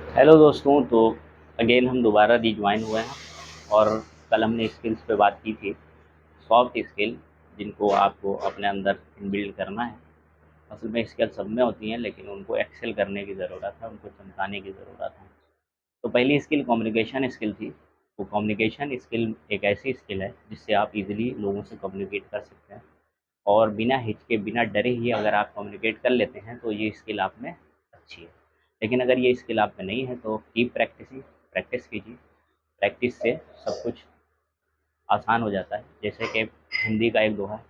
Hello दोस्तों। तो again हम दोबारा रिज्वाइन हुए हैं और कल हमने स्किल्स पे बात की थी, सॉफ्ट स्किल जिनको आपको अपने अंदर इनबिल्ड करना है। असल में स्किल सब में होती हैं लेकिन उनको एक्सेल करने की ज़रूरत है, उनको चमकाने की ज़रूरत है। तो पहली स्किल कम्युनिकेशन स्किल थी। वो कम्युनिकेशन स्किल एक ऐसी स्किल है जिससे आप इजीली लोगों से कम्युनिकेट कर सकते हैं और बिना हिचके बिना डरे ही अगर आप कम्युनिकेट कर लेते हैं तो ये स्किल आप में अच्छी है। लेकिन अगर ये स्किल आप में नहीं है तो कीप प्रैक्टिसिंग, प्रैक्टिस कीजिए। प्रैक्टिस से सब कुछ आसान हो जाता है। जैसे कि हिंदी का एक दोहा है,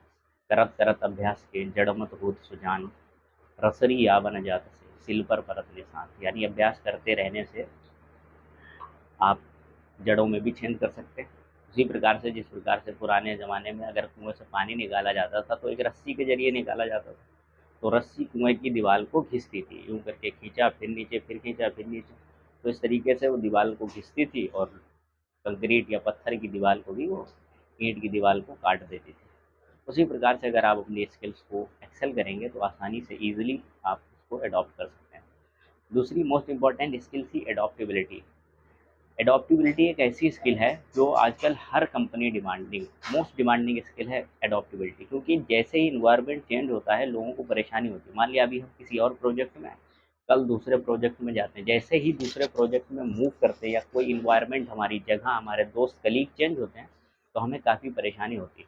करत करत अभ्यास के जड़ मत होत सुजान, रसरी यावन जात से सिल पर परत निशान। यानी अभ्यास करते रहने से आप जड़ों में भी छेद कर सकते हैं। उसी प्रकार से जिस प्रकार से पुराने ज़माने में अगर कुएँ से पानी निकाला जाता था तो एक रस्सी के ज़रिए निकाला जाता था। तो रस्सी कुएँ की दीवार को घिसती थी, यूँ करके खींचा फिर नीचे, फिर खींचा फिर नीचे। तो इस तरीके से वो दीवार को घिसती थी और कंक्रीट या पत्थर की दीवार को भी वो ईंट की दीवार को काट देती थी। उसी प्रकार से अगर आप अपनी स्किल्स को एक्सेल करेंगे तो आसानी से ईज़िली आप उसको अडॉप्ट कर सकते हैं। दूसरी मोस्ट इम्पोर्टेंट स्किल थी एडॉप्टेबिलिटी। एडॉप्टेबिलिटी एक ऐसी स्किल है जो आजकल हर company demanding, most demanding skill है एडॉप्टेबिलिटी। क्योंकि जैसे ही इन्वायरमेंट चेंज होता है लोगों को परेशानी होती है। मान लिया अभी हम किसी और प्रोजेक्ट में हैं, कल दूसरे प्रोजेक्ट में जाते हैं, जैसे ही दूसरे प्रोजेक्ट में मूव करते हैं या कोई इन्वायरमेंट, हमारी जगह, हमारे दोस्त कलीग चेंज होते हैं तो हमें काफ़ी परेशानी होती है।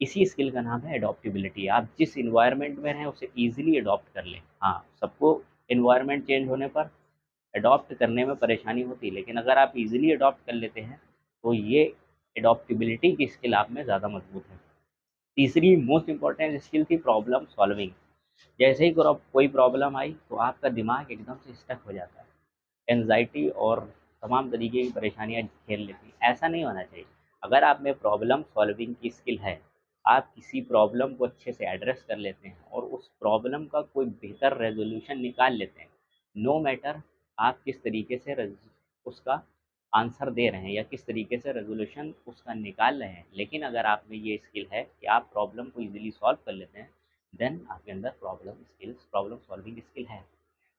इसी स्किल का नाम है एडॉप्टेबिलिटी। आप जिस इन्वायरमेंट में रहें उसे ईजिली अडॉप्ट कर लें। हाँ, सबको इन्वायरमेंट चेंज होने पर अडॉप्ट करने में परेशानी होती है, लेकिन अगर आप इजीली अडॉप्ट कर लेते हैं तो ये एडॉप्टेबिलिटी की स्किल आप में ज़्यादा मजबूत है। तीसरी मोस्ट इम्पॉर्टेंट स्किल थी प्रॉब्लम सॉल्विंग। जैसे ही कोई प्रॉब्लम आई तो आपका दिमाग एकदम से स्टक हो जाता है, एनजाइटी और तमाम तरीके की परेशानियाँ घेर लेती हैं। ऐसा नहीं होना चाहिए। अगर आप में प्रॉब्लम सॉल्विंग की स्किल है, आप किसी प्रॉब्लम को अच्छे से एड्रेस कर लेते हैं और उस प्रॉब्लम का कोई बेहतर रेजोल्यूशन निकाल लेते हैं, नो मैटर आप किस तरीके से उसका आंसर दे रहे हैं या किस तरीके से रेजोल्यूशन उसका निकाल रहे हैं, लेकिन अगर आप में ये स्किल है कि आप प्रॉब्लम को इजीली सॉल्व कर लेते हैं, देन आपके अंदर प्रॉब्लम सॉल्विंग स्किल है।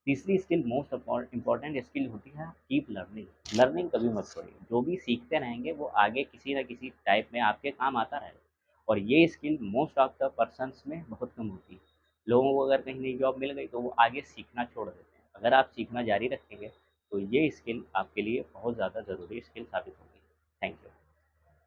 तीसरी स्किल मोस्ट इम्पॉर्टेंट स्किल होती है कीप लर्निंग। लर्निंग कभी मत छोड़िए, जो भी सीखते रहेंगे वो आगे किसी ना किसी टाइप में आपके काम आता रहेगा। और ये skill most of the persons में बहुत कम होती है। लोगों को अगर कहीं नई जॉब मिल गई तो वो आगे सीखना छोड़ देते हैं। अगर आप सीखना जारी रखेंगे तो ये स्किल आपके लिए बहुत ज़्यादा ज़रूरी स्किल साबित होगी। Thank you.